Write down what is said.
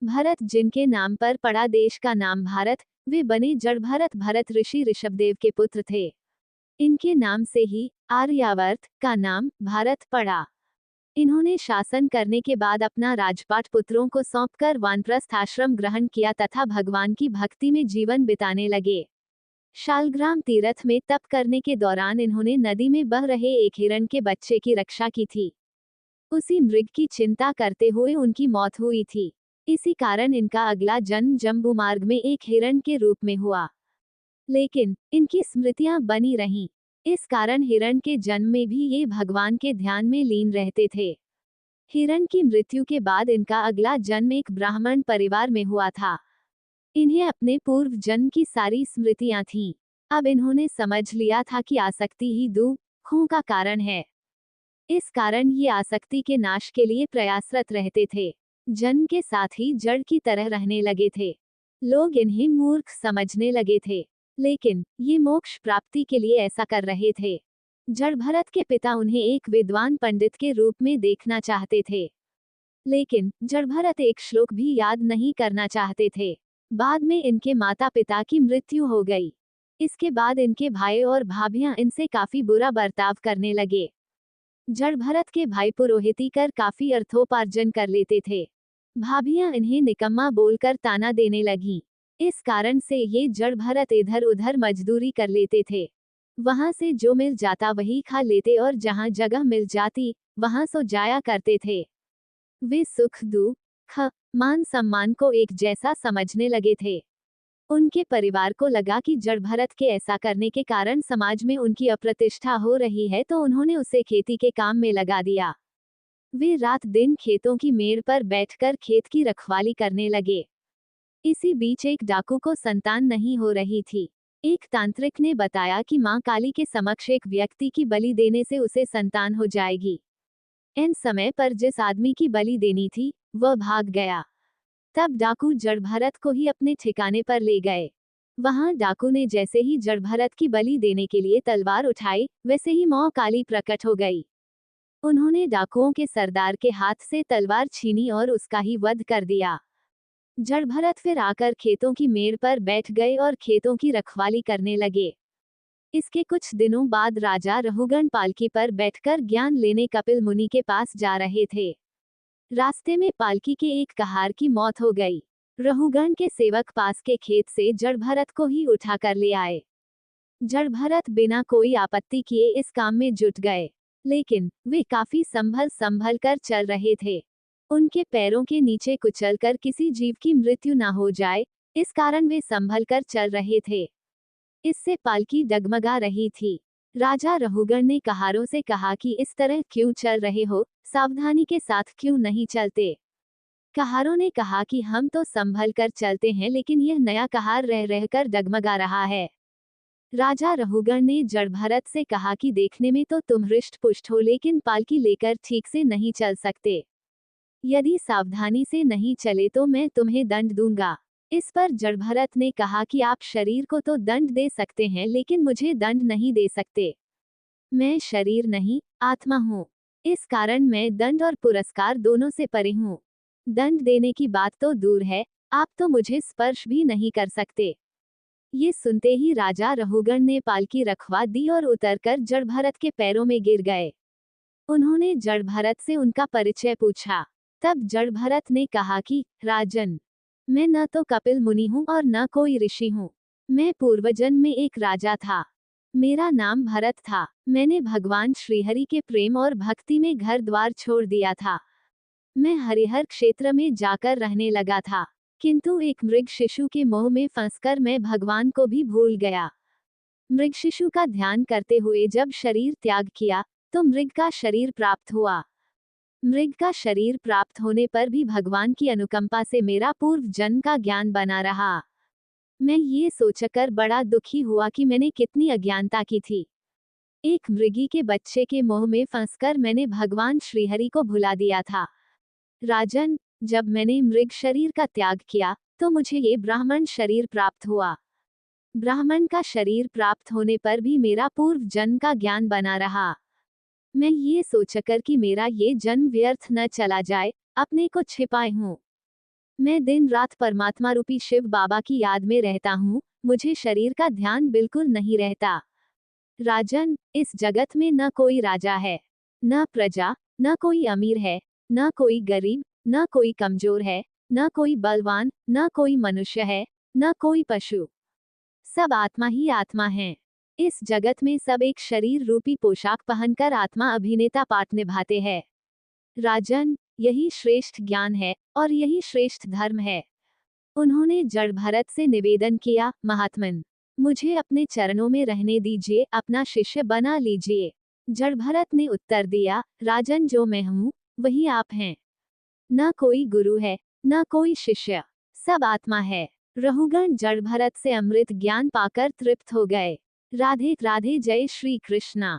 भरत जिनके नाम पर पड़ा देश का नाम भारत, वे बने जड़ भरत। भरत ऋषि ऋषभदेव के पुत्र थे। इनके नाम से ही आर्यावर्त का नाम भारत पड़ा। इन्होंने शासन करने के बाद अपना राजपाट पुत्रों को सौंपकर वानप्रस्थ आश्रम ग्रहण किया तथा भगवान की भक्ति में जीवन बिताने लगे। शालग्राम तीर्थ में तप करने के दौरान इन्होंने नदी में बह रहे एक हिरण के बच्चे की रक्षा की थी। उसी मृग की चिंता करते हुए उनकी मौत हुई थी। इसी कारण इनका अगला जन्म जम्बूमार्ग में एक हिरण के रूप में हुआ, लेकिन इनकी स्मृतियां बनी रहीं। इस कारण हिरण के जन्म में भी ये भगवान के ध्यान में लीन रहते थे। हिरण की मृत्यु के बाद इनका अगला जन्म एक ब्राह्मण परिवार में हुआ था। इन्हें अपने पूर्व जन्म की सारी स्मृतियां थीं। अब इन्होंने समझ लिया था कि आसक्ति ही दुखों का कारण है। इस कारण ये आसक्ति के नाश के लिए प्रयासरत रहते थे। जन्म के साथ ही जड़ की तरह रहने लगे थे। लोग इन्हें मूर्ख समझने लगे थे, लेकिन ये मोक्ष प्राप्ति के लिए ऐसा कर रहे थे। जड़ भरत के पिता उन्हें एक विद्वान पंडित के रूप में देखना चाहते थे, लेकिन जड़ भरत एक श्लोक भी याद नहीं करना चाहते थे। बाद में इनके माता पिता की मृत्यु हो गई। इसके बाद इनके भाई और भाभियां इनसे काफी बुरा बर्ताव करने लगे। जड़ भरत के भाई पुरोहिती कर काफी अर्थोपार्जन कर लेते थे। भाभियां इन्हें निकम्मा बोलकर ताना देने लगीं। इस कारण से ये जड़ भरत इधर उधर मजदूरी कर लेते थे। वहां से जो मिल जाता वही खा लेते और जहां जगह मिल जाती वहां सो जाया करते थे। वे सुख दुख मान सम्मान को एक जैसा समझने लगे थे। उनके परिवार को लगा कि जड़ भरत के ऐसा करने के कारण समाज में उनकी अप्रतिष्ठा हो रही है, तो उन्होंने उसे खेती के काम में लगा दिया। वे रात दिन खेतों की मेड़ पर बैठकर खेत की रखवाली करने लगे। इसी बीच एक डाकू को संतान नहीं हो रही थी। एक तांत्रिक ने बताया कि मां काली के समक्ष एक व्यक्ति की बलि देने से उसे संतान हो जाएगी। इन समय पर जिस आदमी की बलि देनी थी वह भाग गया। तब डाकू जड़ भरत को ही अपने ठिकाने पर ले गए। वहां डाकू ने जैसे ही जड़ भरत की बलि देने के लिए तलवार उठाई, वैसे ही मां काली प्रकट हो गई। उन्होंने डाकुओं के सरदार के हाथ से तलवार छीनी और उसका ही वध कर दिया। जड़ भरत फिर आकर खेतों की मेड़ पर बैठ गए और खेतों की रखवाली करने लगे। इसके कुछ दिनों बाद राजा रहुगण पालकी पर बैठकर ज्ञान लेने कपिल मुनि के पास जा रहे थे। रास्ते में पालकी के एक कहार की मौत हो गई। रहुगण के सेवक पास के खेत से जड़ भरत को ही उठा कर ले आए। जड़ भरत बिना कोई आपत्ति किए इस काम में जुट गए, लेकिन वे काफी संभल कर चल रहे थे। उनके पैरों के नीचे कुचलकर किसी जीव की मृत्यु ना हो जाए, इस कारण वे संभल कर चल रहे थे। इससे पालकी डगमगा रही थी। राजा रहुगण ने कहारों से कहा कि इस तरह क्यों चल रहे हो, सावधानी के साथ क्यों नहीं चलते। कहारों ने कहा कि हम तो संभल कर चलते हैं, लेकिन यह नया कहार रह रहकर डगमगा रहा है। राजा रहुगण ने जड़ भरत से कहा कि देखने में तो तुम हृष्ट पुष्ट हो, लेकिन पालकी लेकर ठीक से नहीं चल सकते। यदि सावधानी से नहीं चले तो मैं तुम्हें दंड दूंगा। इस पर जड़ भरत ने कहा कि आप शरीर को तो दंड दे सकते हैं, लेकिन मुझे दंड नहीं दे सकते। मैं शरीर नहीं, आत्मा हूँ। इस कारण मैं दंड और पुरस्कार दोनों से परे हूँ। दंड देने की बात तो दूर है, आप तो मुझे स्पर्श भी नहीं कर सकते। ये सुनते ही राजा रहुगण ने पालकी रखवा दी और उतरकर जड़ भरत के पैरों में गिर गए। उन्होंने जड़ भरत से उनका परिचय पूछा। तब जड़ भरत ने कहा कि राजन, मैं न तो कपिल मुनि हूँ और न कोई ऋषि हूँ। मैं पूर्वजन्म में एक राजा था। मेरा नाम भरत था। मैंने भगवान श्रीहरि के प्रेम और भक्ति में घर द्वार छोड़ दिया था। मैं हरिहर क्षेत्र में जाकर रहने लगा था, किंतु एक मृग शिशु के मोह में फंसकर मैं भगवान को भी भूल गया। मृग शिशु का ध्यान करते हुए जब शरीर त्याग किया तो मृग का शरीर प्राप्त हुआ। मृग का शरीर प्राप्त होने पर भी भगवान की अनुकंपा से मेरा पूर्व जन्म का ज्ञान बना रहा। मैं ये सोचकर बड़ा दुखी हुआ कि मैंने कितनी अज्ञानता की थी। एक मृगी के बच्चे के मोह में फंसकर मैंने भगवान श्रीहरि को भुला दिया था। राजन, जब मैंने मृग शरीर का त्याग किया तो मुझे ये ब्राह्मण शरीर प्राप्त हुआ। ब्राह्मण का शरीर प्राप्त होने पर भी मेरा पूर्व जन्म का ज्ञान बना रहा। मैं ये सोचकर कि मेरा ये जन्म व्यर्थ न चला जाए, अपने को छिपाए हूँ। मैं दिन रात परमात्मा रूपी शिव बाबा की याद में रहता हूँ, मुझे शरीर का ध्यान बिल्कुल नहीं रहता। राजन, इस जगत में न कोई राजा है, न प्रजा, न कोई अमीर है, न कोई गरीब, न कोई कमजोर है, न कोई बलवान, न कोई मनुष्य है, न कोई पशु। सब आत्मा ही आत्मा हैं। इस जगत में सब एक शरीर रूपी पोशाक पहनकर आत्मा अभिनेता पाठ निभाते हैं। राजन, यही श्रेष्ठ ज्ञान है और यही श्रेष्ठ धर्म है। उन्होंने जड़ भरत से निवेदन किया, महात्मन, मुझे अपने चरणों में रहने दीजिए, अपना शिष्य बना लीजिए। जड़ भरत ने उत्तर दिया, राजन, जो मैं हूँ वही आप हैं। न कोई गुरु है, न कोई शिष्य, सब आत्मा है। रहुगण जड़ भरत से अमृत ज्ञान पाकर तृप्त हो गए। राधे राधे, जय श्री कृष्णा।